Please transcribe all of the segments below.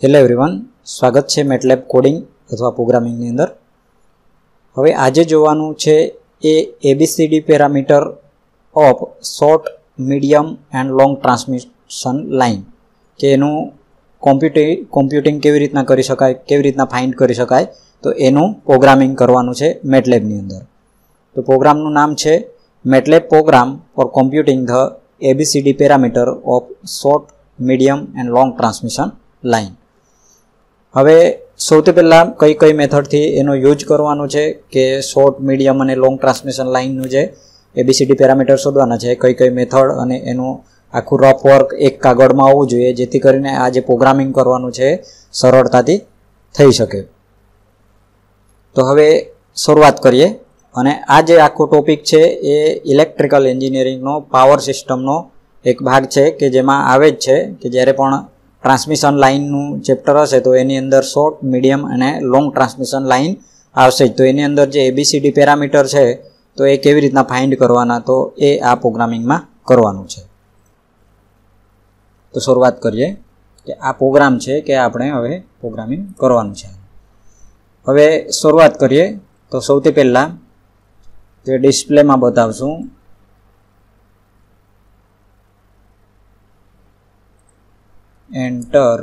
Hello everyone, સ્વાગત છે MATLAB coding અથવા પ્રોગ્રામિંગની અંદર. હવે આજે જોવાનું છે એ ABCD parameter of short, medium and long transmission line, કે એનું કોમ્પ્યુટિંગ કેવી રીતના કરી શકાય, કેવી રીતના ફાઇન્ડ કરી શકાય, તો એનું પ્રોગ્રામિંગ કરવાનું છે મેટલેબની અંદર. તો પ્રોગ્રામનું નામ છે MATLAB program for computing the ABCD parameter of short, medium and long transmission line. હવે સૌથી પહેલાં કઈ મેથડથી એનો યુઝ કરવાનો છે કે શોર્ટ, મીડિયમ અને લોંગ ટ્રાન્સમિશન લાઇનનું જે એબીસીડી પેરામીટર શોધવાના છે, કઈ મેથડ અને એનું આખું રફ વર્ક એક કાગળમાં આવવું જોઈએ, જેથી કરીને આ જે પ્રોગ્રામિંગ કરવાનું છે સરળતાથી થઈ શકે. તો હવે શરૂઆત કરીએ. અને આ જે આખો ટોપિક છે એ ઇલેક્ટ્રિકલ એન્જિનિયરિંગનો પાવર સિસ્ટમનો એક ભાગ છે, કે જેમાં આવે જ છે કે જ્યારે પણ ટ્રાન્સમિશન લાઇનનું ચેપ્ટર હશે તો એની અંદર શોર્ટ, મીડિયમ અને લોંગ ટ્રાન્સમિશન લાઇન આવશે જ. તો એની અંદર જે એબીસીડી પેરામીટર છે તો એ કેવી રીતના ફાઇન્ડ કરવાના, તો એ આ પ્રોગ્રામિંગમાં કરવાનું છે. તો શરૂઆત કરીએ કે આ પ્રોગ્રામ છે કે આપણે હવે પ્રોગ્રામિંગ કરવાનું છે. હવે શરૂઆત કરીએ તો સૌથી પહેલાં જે ડિસ્પ્લેમાં બતાવશું એન્ટર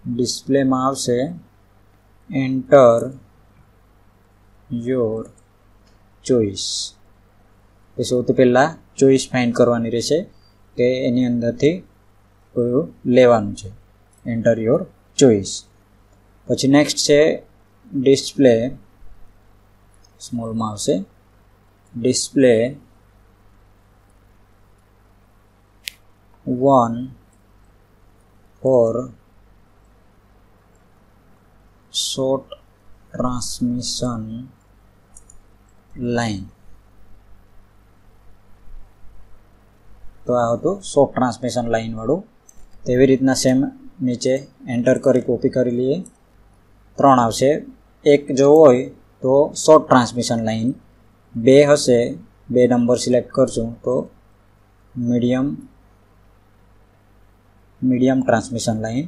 ડિસ્પ્લેમાં આવશે એન્ટર યોર ચોઈસ. એ સૌથી પહેલાં ચોઈસ ફાઇન્ડ કરવાની રહેશે કે એની અંદરથી કયું લેવાનું છે, એન્ટર યોર ચોઈસ. પછી નેક્સ્ટ છે ડિસ્પ્લે, સ્મોલમાં આવશે display 1 for short transmission line. તો આ હતું શોર્ટ ટ્રાન્સમિશન લાઇન વાળું. તેવી રીતના સેમ નીચે એન્ટર કરી કોપી કરી લઈએ. 3 આવશે. એક જો હોય તો શોર્ટ ટ્રાન્સમિશન લાઇન, 2 હશે, 2 નંબર સિલેક્ટ કરશું તો મીડિયમ ટ્રાન્સમિશન લાઇન,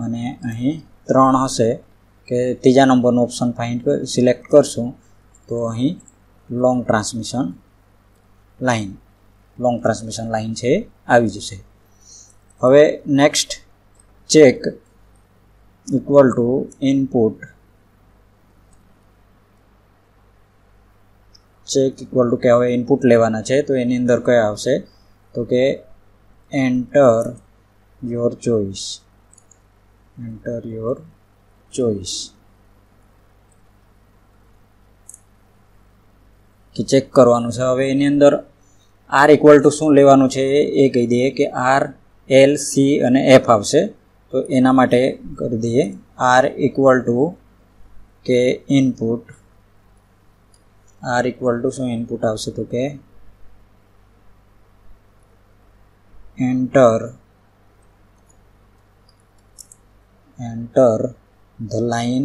અને અહીં 3 હશે કે ત્રીજા નંબરનો ઓપ્શન સિલેક્ટ કરશું તો અહીં લોંગ ટ્રાન્સમિશન લાઇન છે આવી જશે. હવે next check equal to input, check equal to કે હવે ઇનપુટ લેવાના છે તો એની અંદર કયા આવશે તો કે enter your choice, enter your choice કે ચેક કરવાનું છે. હવે એની અંદર આર ઇક્વલ ટુ શું લેવાનું છે એ કહી દઈએ કે આર, એલ, સી અને એફ આવશે. તો એના માટે કરી દઈએ આર ઇક્વલ ટુ કે ઇનપુટ, આર ઇક્વલ ટુ શું ઇનપુટ આવશે તો કે enter the line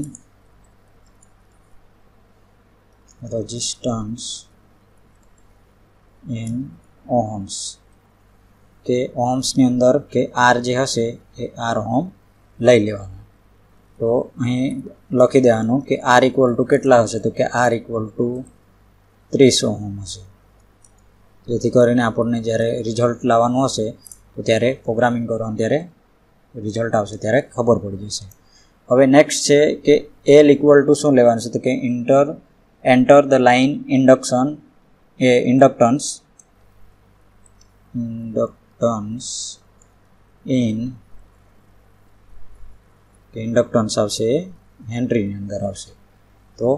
resistance in ohms, કે ઓહમ્સની અંદર કે આર જે હશે એ આર ઓહમ લઈ લેવાનું. તો અહીં લખી દેવાનું કે આર ઇક્વલ ટુ કેટલા હશે તો કે આર ઇક્વલ ટુ 30 ઓહમ હશે. જેથી કરીને આપણને જ્યારે રિઝલ્ટ લાવવાનું હશે તો ત્યારે પ્રોગ્રામિંગ કરવાનું ત્યારે રિઝલ્ટ આવશે ત્યારે ખબર પડી જશે. હવે નેક્સ્ટ છે કે એલ ઇક્વલ ટુ શું લેવાનું છે તો કે enter the line inductance in, કે ઇન્ડક્ટન્સ આવશે હેનરીની અંદર આવશે તો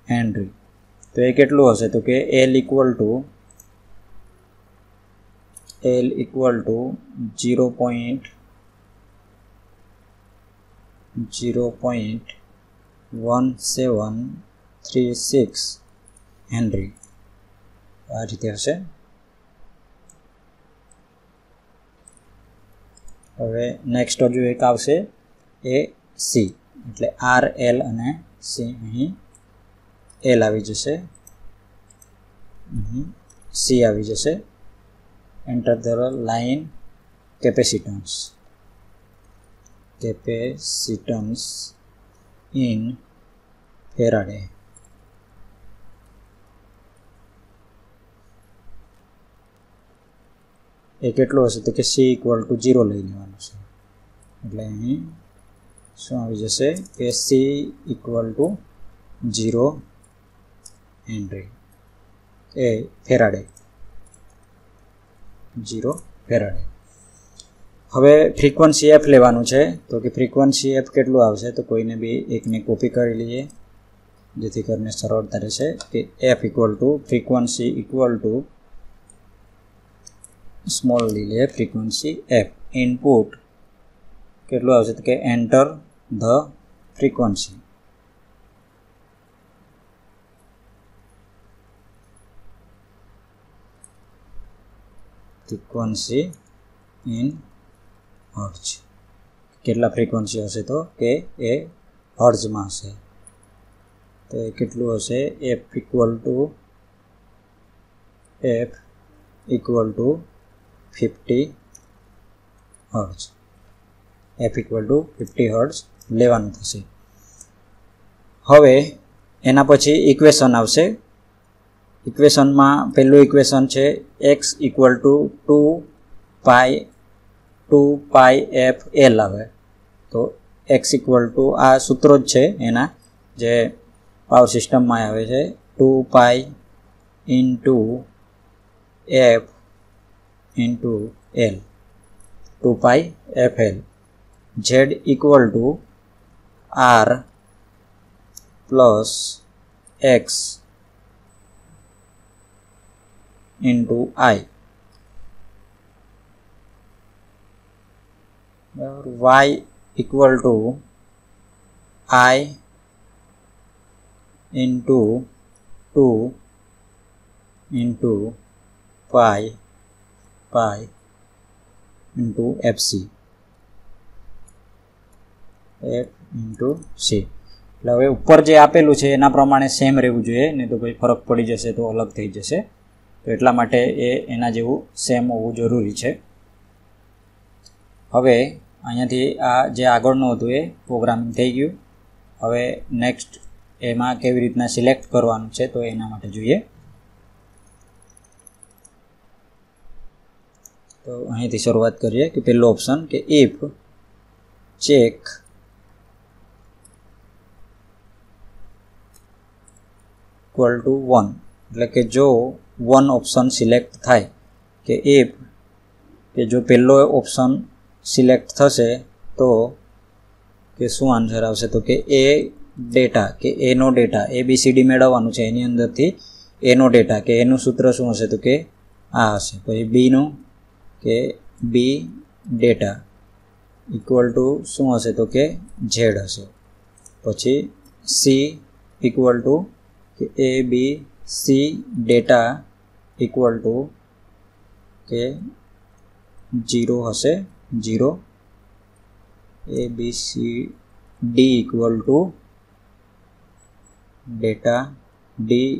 હેનરી. તો એ કેટલું હશે તો કે એલ ઇક્વલ ટુ 0.1736 હેનરી. આ રીતે હશે. હવે નેક્સ્ટ હજુ એક આવશે એ સી, એટલે આર, એલ અને સી અહીં એલ આવી જશે. સી આવી જશે. Enter the line capacitance in farad. એ કેટલું હશે તો કે સી ઇક્વલ ટુ 0 લઈ લેવાનું છે. એટલે અહીં શું આવી જશે કે સી ઇક્વલ ટુ 0 હેનરી એ ફેરાડે, 0 ફેરાડે. હવે ફ્રીક્વન્સી એફ લેવાનું છે. તો કે ફ્રીક્વન્સી એફ કેટલું આવશે તો કોઈને બી એકને કોપી કરી લઈએ જેથી કરીને સરળતા રહેશે. કે F equal to frequency equal to small લઈ લઈએ ફ્રીક્વન્સી એફ. ઇનપુટ કેટલું આવશે તો કે enter the frequency. Frequency in hertz. કેટલા ફ્રીક્વન્સી હશે તો કે એ હર્ટ્ઝમાં હશે. તો એ કેટલું હશે F equal to 50 hertz. F equal to 50 hertz લેવાનું થશે. હવે એના પછી ઇક્વેશન આવશે. ઇક્વેશનમાં પહેલું ઇક્વેશન છે x equal to 2 pi F L આવે. તો એક્સ ઇક્વલ ટુ આ સૂત્રો જ છે એના જે પાવર સિસ્ટમમાં આવે છે 2 pi into F into L, 2 pi F L. Z equal to R plus X into I. Y equal to I into 2 into pi into FC, F into C. એટલે હવે ઉપર જે આપેલું છે એના પ્રમાણે સેમ રહેવું જોઈએ, નહીં તો કોઈ ફરક પડી જશે તો અલગ થઈ જશે. તો એટલા માટે એના જેવું સેમ હોવું જરૂરી છે. હવે અહીંયાથી આ જે આગળનું હતું એ પ્રોગ્રામિંગ થઈ ગયું. હવે નેક્સ્ટ એમાં કેવી રીતના સિલેક્ટ કરવાનું છે તો એના માટે જોઈએ. તો અહીંથી શરૂઆત કરીએ કે પહેલો ઓપ્શન કે ઇફ ચેક ઇક્વલ ટુ 1, એટલે કે જો 1 ઓપ્શન સિલેક્ટ થાય કે ઇફ કે જો પહેલો ઓપ્શન સિલેક્ટ થશે તો કે શું આન્સર આવશે તો કે એ ડેટા કે એનો ડેટા ABCD મેળવવાનું છે એની અંદરથી એનો ડેટા કે એનું સૂત્ર શું હશે તો કે આ હશે. પછી બીનું કે બી ડેટા ઇક્વલ ટુ શું હશે તો કે ઝેડ હશે. પછી સી ઇક્વલ ટુ કે ABC ડેટા ઇક્વલ ટુ કે 0 હશે, 0. ABCD equal to data D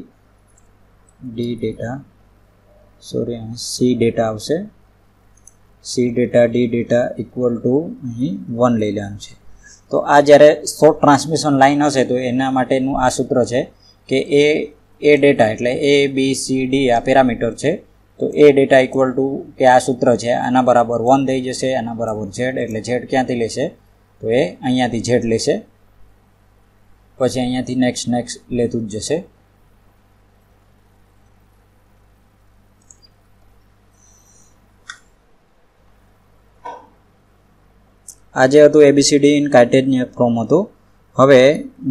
data C data આવશે. C data D data equal to અહીં 1 લઈ લેવાનું છે. તો આ જ્યારે શોર્ટ ટ્રાન્સમિશન લાઇન હશે તો એના માટેનું આ સૂત્ર છે કે એ ડેટા એટલે ABCD આ પેરામીટર છે. તો એ ડેટા ઇક્વલ ટુ કે આ સૂત્ર છે આના બરાબર 1 થઈ જશે, આના બરાબર ઝેડ. એટલે ઝેડ ક્યાંથી લેશે તો એ અહીંયાથી ઝેડ લેશે. પછી અહીંયાથી નેક્સ્ટ લેતું જ જશે. આ જે હતું ABCD ઇન કાર્ટેશિયન ફોર્મ હતું. હવે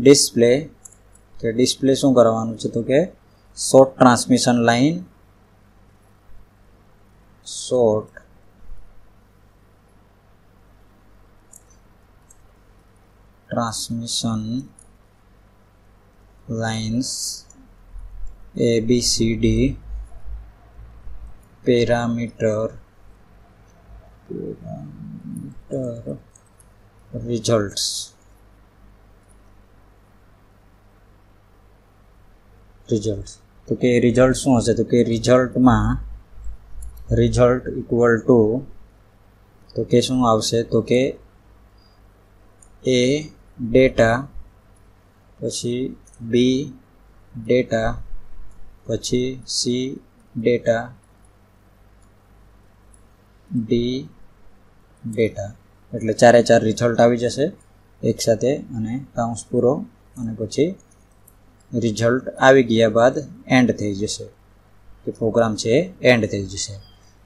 ડિસ્પ્લે શું કરવાનું છે તો કે short transmission line lines ABCD parameter results તો કે રિઝલ્ટ શું હશે? તો કે રિઝલ્ટમાં રિઝલ્ટ ઇક્વલ ટુ તો કે શું આવશે? તો કે એ ડેટા પછી બી ડેટા પછી સી ડેટા ડી ડેટા, એટલે 4 રિઝલ્ટ આવી જશે એકસાથે અને કાઉન્સ પૂરો અને પછી રિઝલ્ટ આવી ગયા બાદ એન્ડ થઈ જશે, કે પ્રોગ્રામ છે એન્ડ થઈ જશે.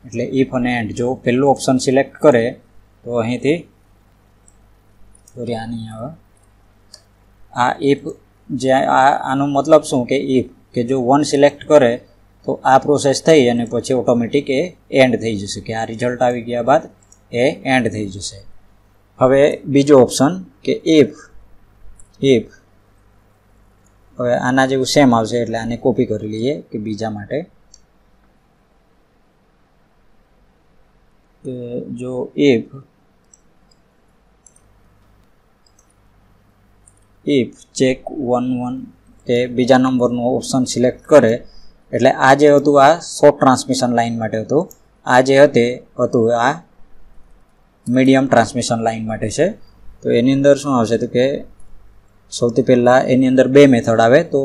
એટલે ઇફ અને એન્ડ જો પહેલું ઓપ્શન સિલેક્ટ કરે તો અહીંથી સોરી આની આવે આ ઇફ જે આનો મતલબ શું કે ઇફ કે જો 1 સિલેક્ટ કરે તો આ પ્રોસેસ થઈ અને પછી ઓટોમેટિક એ એન્ડ થઈ જશે, કે આ રિઝલ્ટ આવી ગયા બાદ એ એન્ડ થઈ જશે. હવે બીજો ઓપ્શન કે ઇફ હવે આના જેવું સેમ આવશે એટલે આને કોપી કરી લઈએ કે બીજા માટે. જો ઇફ ચેક 1 કે બીજા નંબરનું ઓપ્શન સિલેક્ટ કરે એટલે આ જે હતું આ શોર્ટ ટ્રાન્સમિશન લાઇન માટે હતું, આ જે હતું આ મીડિયમ ટ્રાન્સમિશન લાઇન માટે છે. તો એની અંદર શું આવશે? તો કે સૌથી પહેલાં એની અંદર 2 મેથડ આવે, તો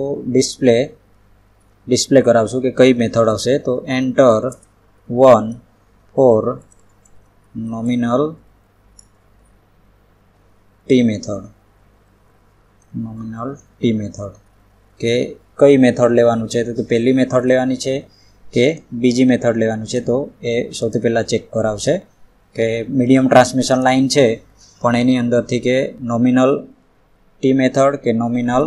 ડિસ્પ્લે કરાવશું કે કઈ મેથડ આવશે. તો enter 1 for nominal T method કે કઈ મેથડ લેવાનું છે? તો કે પહેલી મેથડ લેવાની છે કે બીજી મેથડ લેવાનું છે? તો એ સૌથી પહેલાં ચેક કરાવશે કે મીડિયમ ટ્રાન્સમિશન લાઇન છે પણ એની અંદરથી કે નોમિનલ ટી મેથડ કે નોમિનલ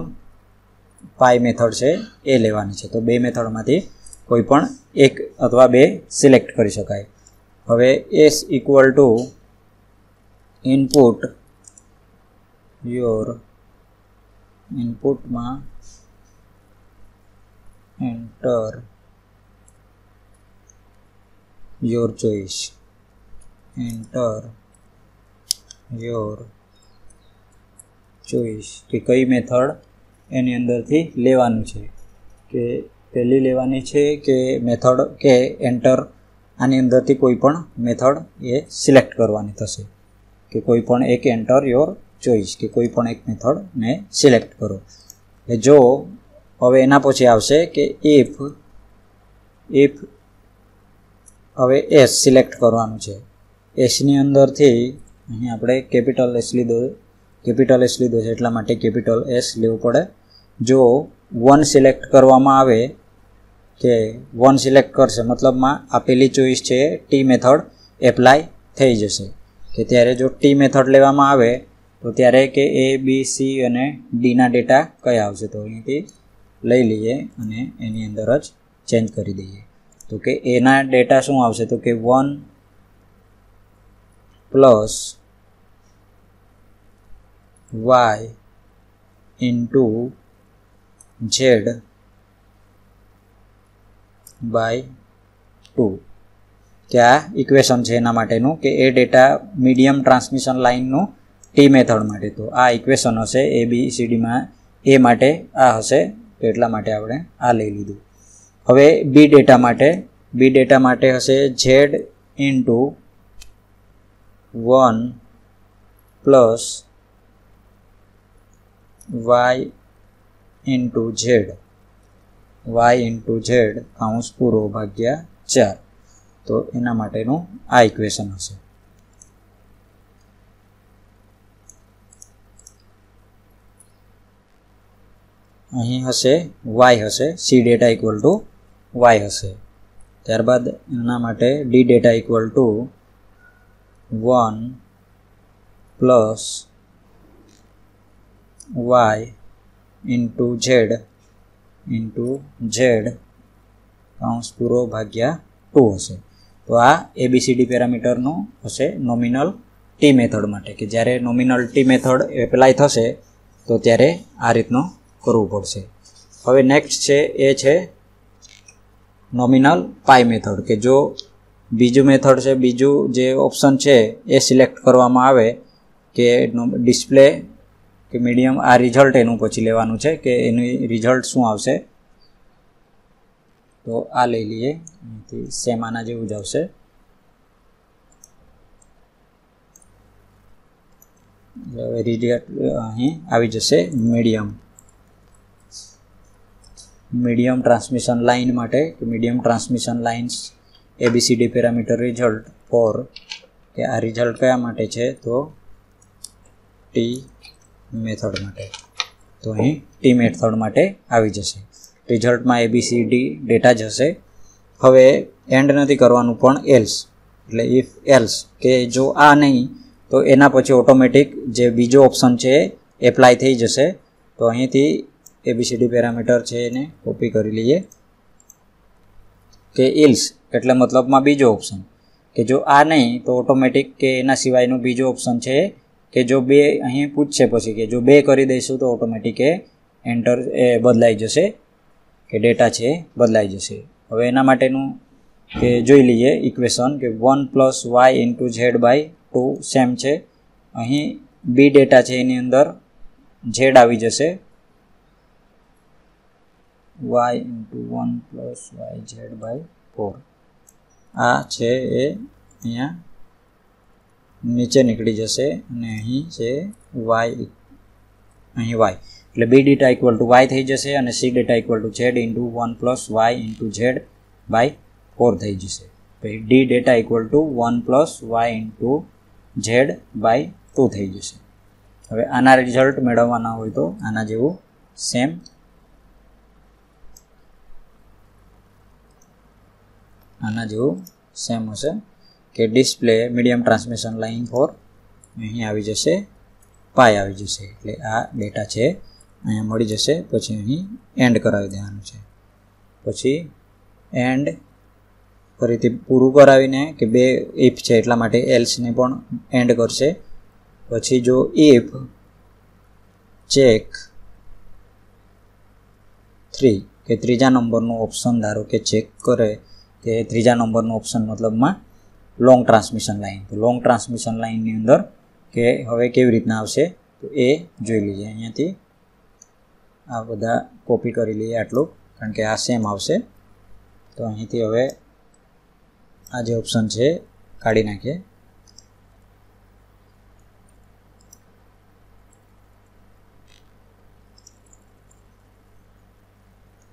પાઈ મેથડ છે એ લેવાની છે. તો 2 મેથડમાંથી કોઈ પણ એક અથવા 2 સિલેક્ટ કરી શકાય. હવે એસ ઇક્વલ ટુ ઇનપુટ ઇનપુટમાં એન્ટર યોર ચોઈસ કે કઈ મેથડ એની અંદરથી લેવાનું છે, કે પહેલી લેવાની છે કે મેથડ કે એન્ટર આની અંદરથી કોઈ પણ મેથડ એ સિલેક્ટ કરવાની થશે, કે કોઈ પણ એક એન્ટર યોર ચોઈસ કે કોઈ પણ એક મેથડને સિલેક્ટ કરો. જો હવે એના પછી આવશે કે ઇફ હવે એસ સિલેક્ટ કરવાનું છે. એસની અંદરથી અહીં આપણે કેપિટલ એસ લીધો છે એટલા માટે કેપિટલ એસ લેવું પડે. જો 1 સિલેક્ટ કરવામાં આવે કે 1 સિલેક્ટ કરશે મતલબમાં આપેલી ચોઈસ છે ટી મેથડ એપ્લાય થઈ જશે, કે ત્યારે જો ટી મેથડ લેવામાં આવે તો ત્યારે કે એ બી સી અને ડીના ડેટા કયા આવશે? તો અહીંથી લઈ લઈએ અને એની અંદર જ ચેન્જ કરી દઈએ. તો કે એના ડેટા શું આવશે? તો કે 1 plus Y into Z by 2, કે આ ઇક્વેશન છે એના માટેનું, કે એ ડેટા મીડિયમ ટ્રાન્સમિશન લાઇનનું ટી મેથડ માટે. તો આ ઇક્વેશન હશે ABCDમાં એ માટે આ હશે, તો એટલા માટે આપણે આ લઈ લીધું. હવે બી ડેટા માટે હશે Z into 1 plus Y into Z કાઉન્સ પૂરો ભાગ્યા 4. તો એના માટેનું આ ઇક્વેશન હશે. અહીં હશે વાય હશે, C data equal to Y હશે. ત્યારબાદ એના માટે D data equal to 1 plus Y into Z કાઉન્સ પૂરો ભાગ્યા 2 હશે. તો આ ABCD પેરામીટરનું હશે નોમિનલ ટી મેથડ માટે, કે જ્યારે નોમિનલ ટી મેથડ એપ્લાય થશે તો ત્યારે આ રીતનું કરવું પડશે. હવે નેક્સ્ટ છે એ છે નોમિનલ પાઈ મેથડ, કે જો બીજું મેથડ છે, બીજું જે ઓપ્શન છે એ સિલેક્ટ કરવામાં આવે કે ડિસ્પ્લે કે મીડિયમ આ રિઝલ્ટ એનું પછી લેવાનું છે કે એનું રિઝલ્ટ શું આવશે? તો આ લઈ લઈએ, અહીંથી સેમ આના જેવું જ આવશે. હવે રિઝલ્ટ અહીં આવી જશે મીડિયમ ટ્રાન્સમિશન લાઇન માટે. Medium transmission lines ABCD parameter result for, કે આ રિઝલ્ટ કયા માટે છે તો ટી મેથડ માટે. તો અહીં ટી મેથડ માટે આવી જશે. રિઝલ્ટમાં ABCD ડેટા જ હશે. હવે એન્ડ નથી કરવાનું પણ એલ્સ, એટલે ઇફ એલ્સ, કે જો આ નહીં તો એના પછી ઓટોમેટિક જે બીજો ઓપ્શન છે એપ્લાય થઈ જશે. તો અહીંથી ABCD પેરામીટર છે એને કોપી કરી લઈએ, કે ઇલ્સ એટલે મતલબમાં બીજો ઓપ્શન, કે જો આ નહીં તો ઓટોમેટિક કે એના સિવાયનું બીજો ઓપ્શન છે, કે જો બે અહીં પૂછશે પછી કે જો બે કરી દઈશું તો ઓટોમેટિક એન્ટર એ બદલાઈ જશે, કે ડેટા છે બદલાઈ જશે. હવે એના માટેનું કે જોઈ લઈએ ઇક્વેશન, કે 1 + y × z/2 સેમ છે. અહીં બી ડેટા છે એની અંદર z આવી જશે, y × 1 + yz/4. આ છે એ અહીંયા નીચે નીકળી જશે, અને અહીં છે y, અહીં y, એટલે બી ડેટા = y થઈ જશે, અને C data = z × 1 + y × z/4 થઈ જશે. પછી ડી ડેટા = 1 + y × z/2 થઈ જશે. હવે આના રિઝલ્ટ મેળવવાના હોય તો આના જેવું સેમ હશે, કે display medium transmission line for, અહીં આવી જશે પાય આવી જશે, એટલે આ ડેટા છે અહીંયા મળી જશે. પછી અહીં એન્ડ કરાવી દેવાનું છે. પછી એન્ડ ફરીથી પૂરું કરાવીને, કે બે ઇફ છે એટલા માટે એલ્સને પણ એન્ડ કરશે. પછી જો ઇફ ચેક 3, કે ત્રીજા નંબરનું ઓપ્શન ધારો કે ચેક કરે, કે ત્રીજા નંબરનું ઓપ્શન મતલબમાં લોંગ ટ્રાન્સમિશન લાઇન. તો લોંગ ટ્રાન્સમિશન લાઇનની અંદર કે હવે કેવી રીતના આવશે તો એ જોઈ લઈએ. અહીંયાથી આ બધા કોપી કરી લઈએ આટલું, કારણ કે આ સેમ આવશે. તો અહીંથી હવે આ જે ઓપ્શન છે કાઢી નાખીએ.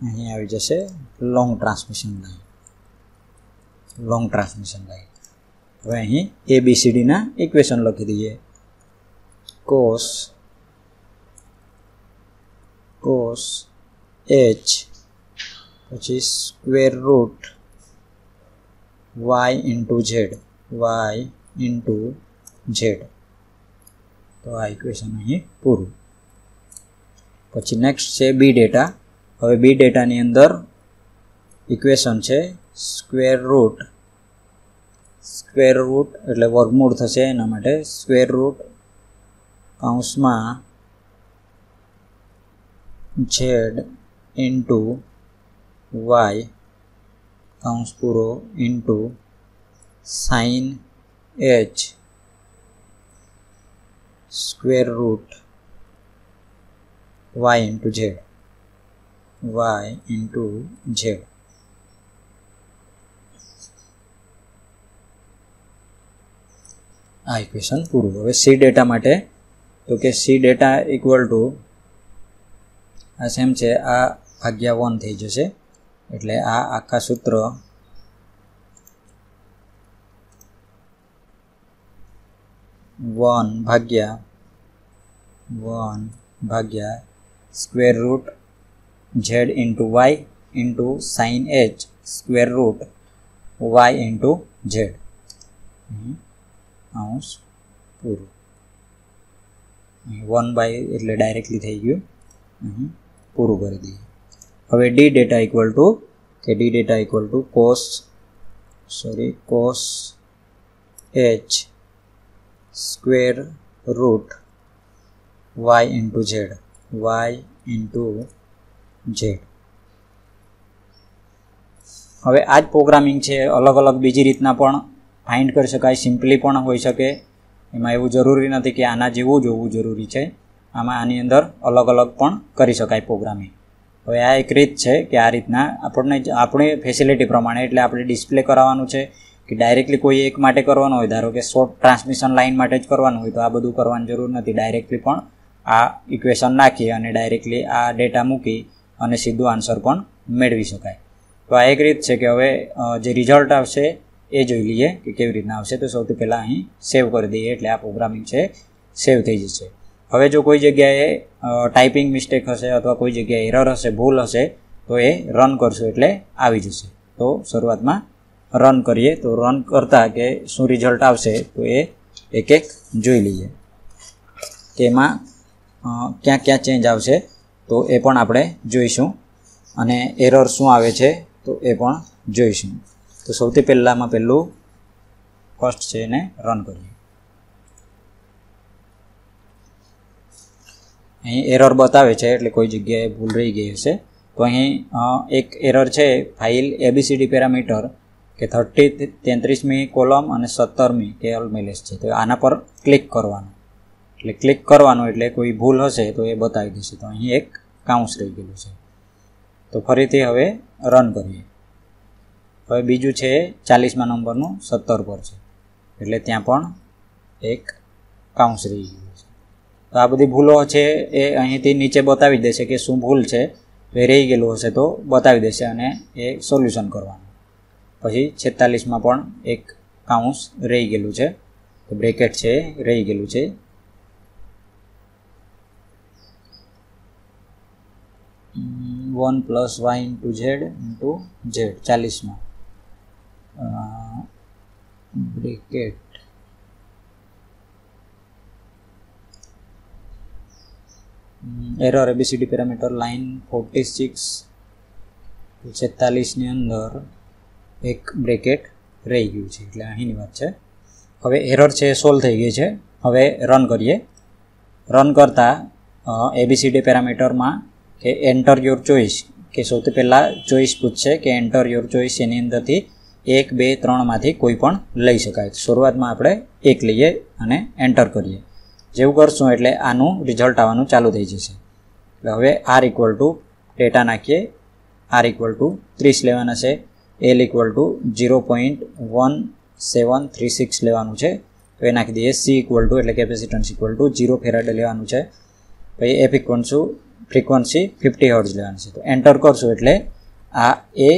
અહીં આવી જશે લોંગ ટ્રાન્સમિશન લાઇન. હવે અહીં ABCD ના ઇક્વેશન લખી દઈએ. cos h પછી સ્ક્વેર રૂટ y × z. તો આ ઇક્વેશન અહીં પૂરું. પછી નેક્સ્ટ છે બી ડેટા. હવે બી ડેટાની અંદર ઇક્વેશન છે સ્ક્વેર રૂટ એટલે વર્ગમૂળ થશે, એના માટે સ્ક્વેર રૂટ કૌંસમાં z × y કૌંસ પૂરો sin h square root y × z. આ ઇક્વેશન પૂરું. હવે સી ડેટા માટે તો કે સી ડેટા = આ સેમ છે, આ ભાગ્યા 1 થઈ જશે, એટલે આ આખા સૂત્ર 1/1 square root z × y × sin h square root y × z. કૌંસ પૂરું. 1/, એટલે ડાયરેક્ટલી થઈ ગયું, પૂરું કરી દઈએ. હવે D data = cos h square root y × z. હવે આ જ પ્રોગ્રામિંગ છે, અલગ અલગ બીજી રીતના પણ ફાઇન્ડ કરી શકાય, સિમ્પલી પણ હોઈ શકે. એમાં એવું જરૂરી નથી કે આના જેવું જ હોવું જરૂરી છે. આમાં આની અંદર અલગ અલગ પણ કરી શકાય પ્રોગ્રામિંગ. હવે આ એક રીત છે કે આ રીતના આપણી ફેસિલિટી પ્રમાણે એટલે આપણે ડિસ્પ્લે કરાવવાનું છે કે ડાયરેક્ટલી કોઈ એક માટે કરવાનું હોય, ધારો કે શોર્ટ ટ્રાન્સમિશન લાઇન માટે જ કરવાનું હોય તો આ બધું કરવાની જરૂર નથી. ડાયરેક્ટલી પણ આ ઇક્વેશન નાખી અને ડાયરેક્ટલી આ ડેટા મૂકી અને સીધું આન્સર પણ મેળવી શકાય. તો આ એક રીત છે કે હવે જે રિઝલ્ટ આવશે એ જોઈ લઈએ કે કેવી રીતના આવશે. તો સૌથી પહેલાં અહીં સેવ કરી દઈએ એટલે આ પ્રોગ્રામિંગ છે સેવ થઈ જશે. હવે જો કોઈ જગ્યાએ ટાઈપિંગ મિસ્ટેક હશે અથવા કોઈ જગ્યાએ એરર હશે, ભૂલ હશે, તો એ રન કરશું એટલે આવી જશે. તો શરૂઆતમાં રન કરીએ તો રન કરતાં કે શું રિઝલ્ટ આવશે તો એ એક એક જોઈ લઈએ કે એમાં ક્યાં ક્યાં ચેન્જ આવશે તો એ પણ આપણે જોઈશું અને એરર શું આવે છે તો એ પણ જોઈશું. તો સૌથી પહેલાંમાં પહેલું ફર્સ્ટ છે એને રન કરીએ. અહીં એરર બતાવે છે એટલે કોઈ જગ્યાએ ભૂલ રહી ગઈ હશે. તો અહીં એક એરર છે ફાઇલ એબીસીડી પેરામીટર કે 33મી કોલમ અને 17મી કે અલમેલેસ છે. તો આના પર ક્લિક કરવાનું, એટલે ક્લિક કરવાનું એટલે કોઈ ભૂલ હશે તો એ બતાવી દેશે. તો અહીં એક કાઉન્સ રહી ગયેલું છે. તો ફરીથી હવે રન કરીએ. હવે બીજું છે 40મા નંબરનું 17 પર છે એટલે ત્યાં પણ એક કાઉન્સ રહી ગયું છે. તો આ બધી ભૂલો છે એ અહીંથી નીચે બતાવી દેશે કે શું ભૂલ છે, તો એ રહી ગયેલું હશે તો બતાવી દેશે અને એ સોલ્યુશન કરવાનું. પછી 46માં પણ એક કાઉન્સ રહી ગયેલું છે, તો બ્રેકેટ છે રહી ગયેલું છે. One plus Y into Z 40માં bracket error ABCD parameter line 46 46ની અંદર એક બ્રેકેટ રહી ગયું છે એટલે અહીંની વાત છે. હવે એરર છે સોલ્વ થઈ ગઈ છે. હવે રન કરીએ. રન કરતાં એબીસીડી પેરામીટરમાં કે એન્ટર યોર ચોઇસ કે સૌથી પહેલાં ચોઇસ પૂછશે કે એન્ટર યોર ચોઇસ, એની અંદરથી 1, 2, 3માંથી કોઈ પણ લઈ શકાય. શરૂઆતમાં આપણે એક લઈએ અને એન્ટર કરીએ. જેવું કરશું એટલે આનું રિઝલ્ટ આવવાનું ચાલુ થઈ જશે. એટલે હવે આર ઇક્વલ ટુ ડેટા નાખીએ. આર ઇક્વલ ટુ 30 લેવાના છે, એલ ઇક્વલ ટુ 0.1736 લેવાનું છે. તો એ નાખી દઈએ. સી ઇક્વલ ટુ એટલે કેપેસિટન્સ ઇક્વલ ટુ 0 ફેરાડે લેવાનું છે. પછી એ ફ્રીક્વન્સી 50 હર્ટ્ઝ લેવાનું છે. તો એન્ટર કરશું એટલે આ એ,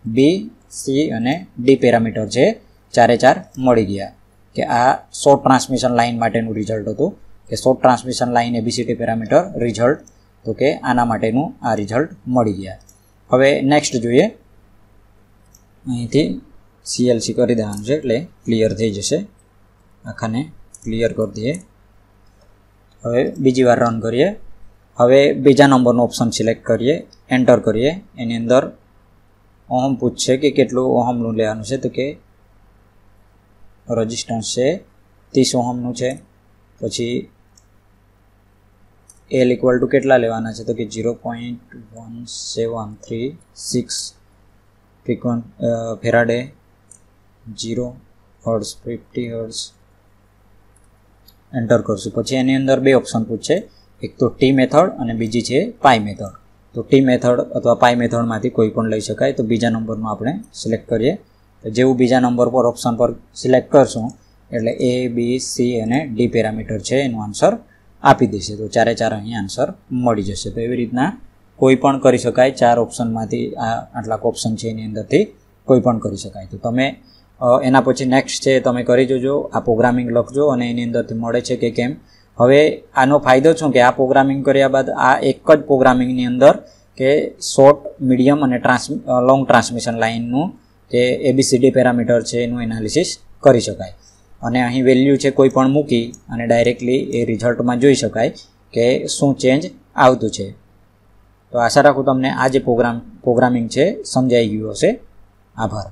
બી, સી અને ડી પેરામીટર છે 4 મળી ગયા. કે આ શોર્ટ ટ્રાન્સમિશન લાઇન માટેનું રિઝલ્ટ હતું કે short transmission line ABCD parameter result, તો કે આના માટેનું આ રિઝલ્ટ મળી ગયા. હવે નેક્સ્ટ જોઈએ. અહીંથી સીએલસી કરી દેવાનું છે એટલે ક્લિયર થઈ જશે. આખાને ક્લિયર કરી દઈએ. હવે બીજી વાર રન કરીએ. હવે બીજા નંબરનો ઓપ્શન સિલેક્ટ કરીએ, એન્ટર કરીએ. એની અંદર ઓહમ પૂછશે કે કેટલું ઓહમનું લેવાનું છે, તો કે રેઝિસ્ટન્સ છે 30 ઓહમનું છે. પછી એલ ઇક્વલ ટુ કેટલા લેવાના છે, તો કે 0.1736 ફેરાડે, 0 હર્ટ્ઝ, 50 હર્ટ્ઝ. એન્ટર કરશું. પછી એની અંદર બે ઓપ્શન પૂછશે, એક તો ટી મેથડ અને બીજી છે પાઈ મેથડ. તો ટી મેથડ અથવા પાઈ મેથડમાંથી કોઈ પણ લઈ શકાય. તો બીજા નંબરનું આપણે સિલેક્ટ કરીએ. તો જેવું બીજા નંબર પર ઓપ્શન પર સિલેક્ટ કરશું એટલે એ, બી, સી અને ડી પેરામીટર છે એનો આન્સર આપી દેશે. તો 4 અહીં આન્સર મળી જશે. તો એવી રીતના કોઈ પણ કરી શકાય. 4 ઓપ્શનમાંથી આટલા ઓપ્શન છે એની અંદરથી કોઈ પણ કરી શકાય. તો તમે એના પછી નેક્સ્ટ છે તમે કરી જોજો, આ પ્રોગ્રામિંગ લખજો અને એની અંદરથી મળે છે કે કેમ. હવે આનો ફાયદો શું કે આ પ્રોગ્રામિંગ કર્યા બાદ આ એક જ પ્રોગ્રામિંગની અંદર કે શોર્ટ, મીડિયમ અને લોંગ ટ્રાન્સમિશન લાઇનનું જે એબીસીડી પેરામીટર છે એનું એનાલિસિસ કરી શકાય. અને અહીં વેલ્યુ છે કોઈ પણ મૂકી અને ડાયરેક્ટલી એ રિઝલ્ટમાં જોઈ શકાય કે શું ચેન્જ આવતું છે. તો આશા રાખું તમને આ જે પ્રોગ્રામિંગ છે સમજાઈ ગયું હશે. આભાર.